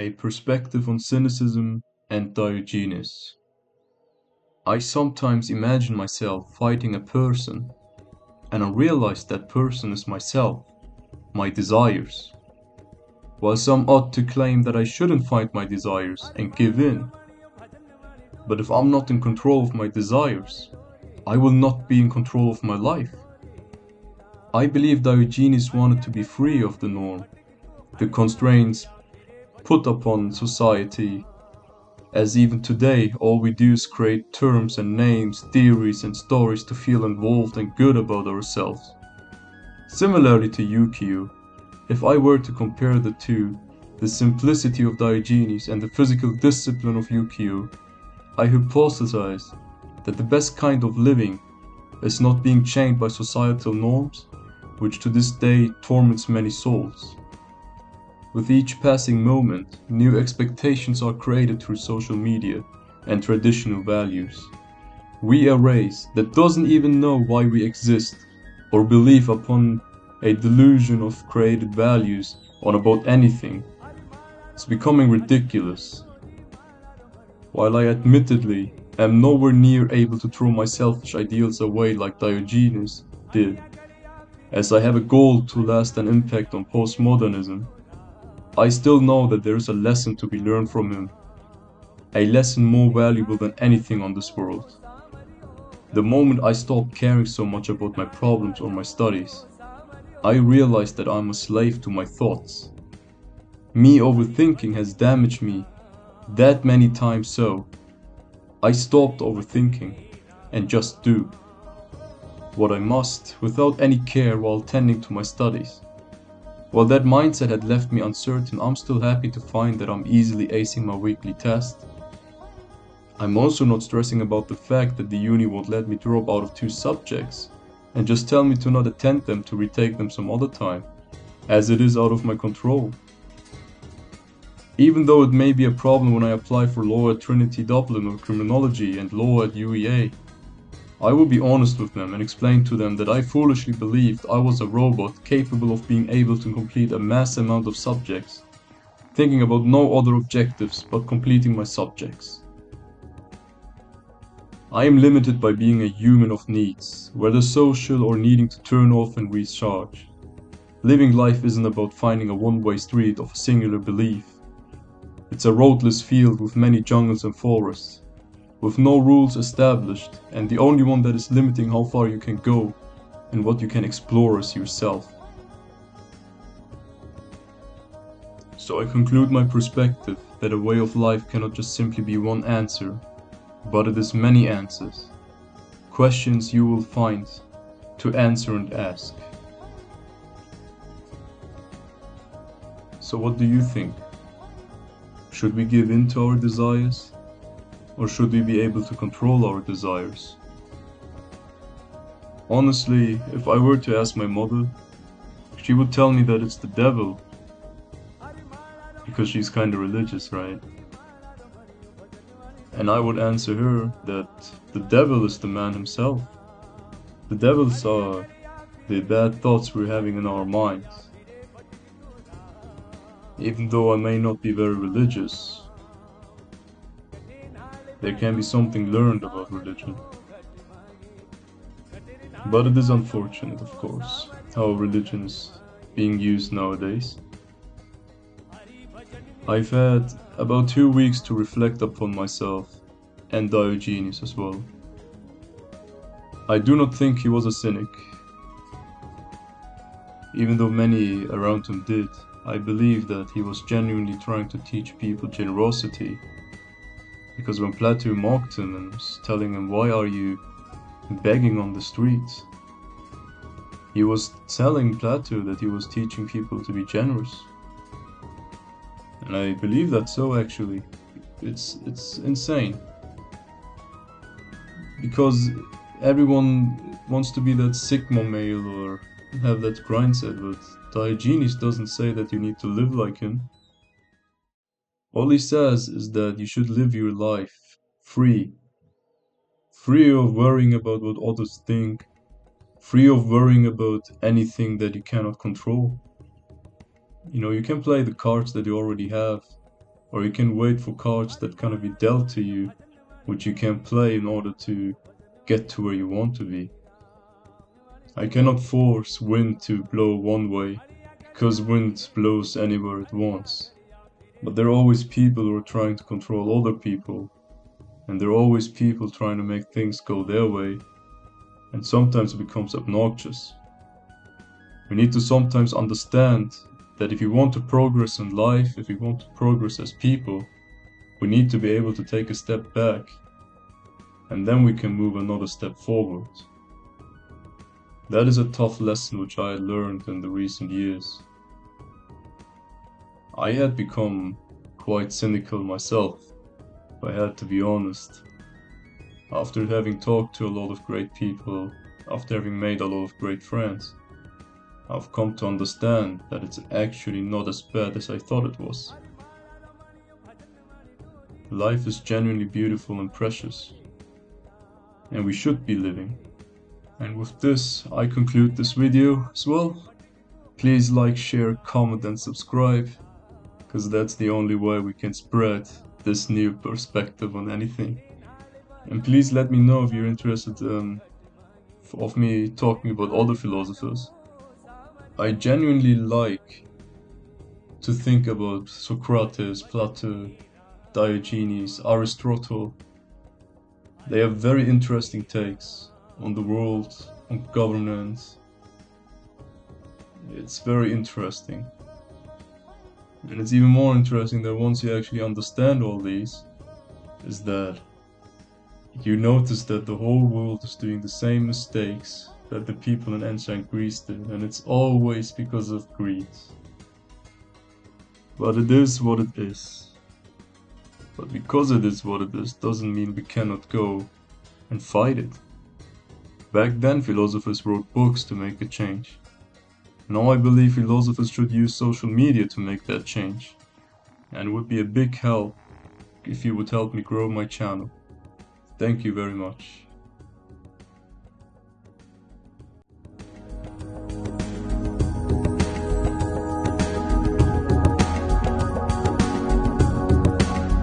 A perspective on cynicism and Diogenes. I sometimes imagine myself fighting a person, and I realize that person is myself, my desires. While some ought to claim that I shouldn't fight my desires and give in, but if I'm not in control of my desires, I will not be in control of my life. I believe Diogenes wanted to be free of the norm, the constraints put upon society, as even today all we do is create terms and names, theories and stories to feel involved and good about ourselves. Similarly to Yukio, if I were to compare the two, the simplicity of Diogenes and the physical discipline of Yukio, I hypothesize that the best kind of living is not being chained by societal norms, which to this day torments many souls. With each passing moment, new expectations are created through social media and traditional values. We are a race that doesn't even know why we exist or believe upon a delusion of created values on about anything. It's becoming ridiculous. While I admittedly am nowhere near able to throw my selfish ideals away like Diogenes did, as I have a goal to last an impact on postmodernism, I still know that there is a lesson to be learned from him, a lesson more valuable than anything on this world. The moment I stopped caring so much about my problems or my studies, I realized that I'm a slave to my thoughts. Me overthinking has damaged me that many times, so I stopped overthinking and just do what I must without any care while tending to my studies. While that mindset had left me uncertain, I'm still happy to find that I'm easily acing my weekly test. I'm also not stressing about the fact that the uni won't let me drop out of 2 subjects and just tell me to not attend them to retake them some other time, as it is out of my control. Even though it may be a problem when I apply for law at Trinity Dublin or criminology and law at UEA, I will be honest with them and explain to them that I foolishly believed I was a robot capable of being able to complete a mass amount of subjects, thinking about no other objectives but completing my subjects. I am limited by being a human of needs, whether social or needing to turn off and recharge. Living life isn't about finding a one-way street of a singular belief. It's a roadless field with many jungles and forests, with no rules established, and the only one that is limiting how far you can go and what you can explore is yourself. So I conclude my perspective that a way of life cannot just simply be one answer, but it is many answers, questions you will find to answer and ask. So what do you think? Should we give in to our desires? Or should we be able to control our desires? Honestly, if I were to ask my mother, she would tell me that it's the devil, because she's kinda religious, right? And I would answer her that the devil is the man himself. The devils are the bad thoughts we're having in our minds. Even though I may not be very religious, there can be something learned about religion. But it is unfortunate, of course, how religion is being used nowadays. I've had about 2 weeks to reflect upon myself and Diogenes as well. I do not think he was a cynic. Even though many around him did, I believe that he was genuinely trying to teach people generosity. Because when Plato mocked him and was telling him, "Why are you begging on the streets?" he was telling Plato that he was teaching people to be generous. And I believe that so actually. It's insane. Because everyone wants to be that Sigma male or have that grindset, but Diogenes doesn't say that you need to live like him. All he says is that you should live your life free. Free of worrying about what others think. Free of worrying about anything that you cannot control. You know, you can play the cards that you already have. or you can wait for cards that kind of be dealt to you, which you can play in order to get to where you want to be. I cannot force wind to blow one way, because wind blows anywhere it wants. But there are always people who are trying to control other people, and there are always people trying to make things go their way, and sometimes it becomes obnoxious. We need to sometimes understand that if you want to progress in life, if we want to progress as people, we need to be able to take a step back, and then we can move another step forward. That is a tough lesson which I had learned in the recent years. I had become quite cynical myself, if I had to be honest. After having talked to a lot of great people, after having made a lot of great friends, I've come to understand that it's actually not as bad as I thought it was. Life is genuinely beautiful and precious, and we should be living. And with this, I conclude this video as well. Please like, share, comment and subscribe, because that's the only way we can spread this new perspective on anything. And please let me know if you're interested of me talking about other philosophers. I genuinely like to think about Socrates, Plato, Diogenes, Aristotle. They have very interesting takes on the world, on governance. It's very interesting. And it's even more interesting that once you actually understand all these, is that you notice that the whole world is doing the same mistakes that the people in ancient Greece did, and it's always because of greed. But it is what it is. But because it is what it is, doesn't mean we cannot go and fight it. Back then, philosophers wrote books to make a change. Now I believe philosophers should use social media to make that change. And it would be a big help if you would help me grow my channel. Thank you very much.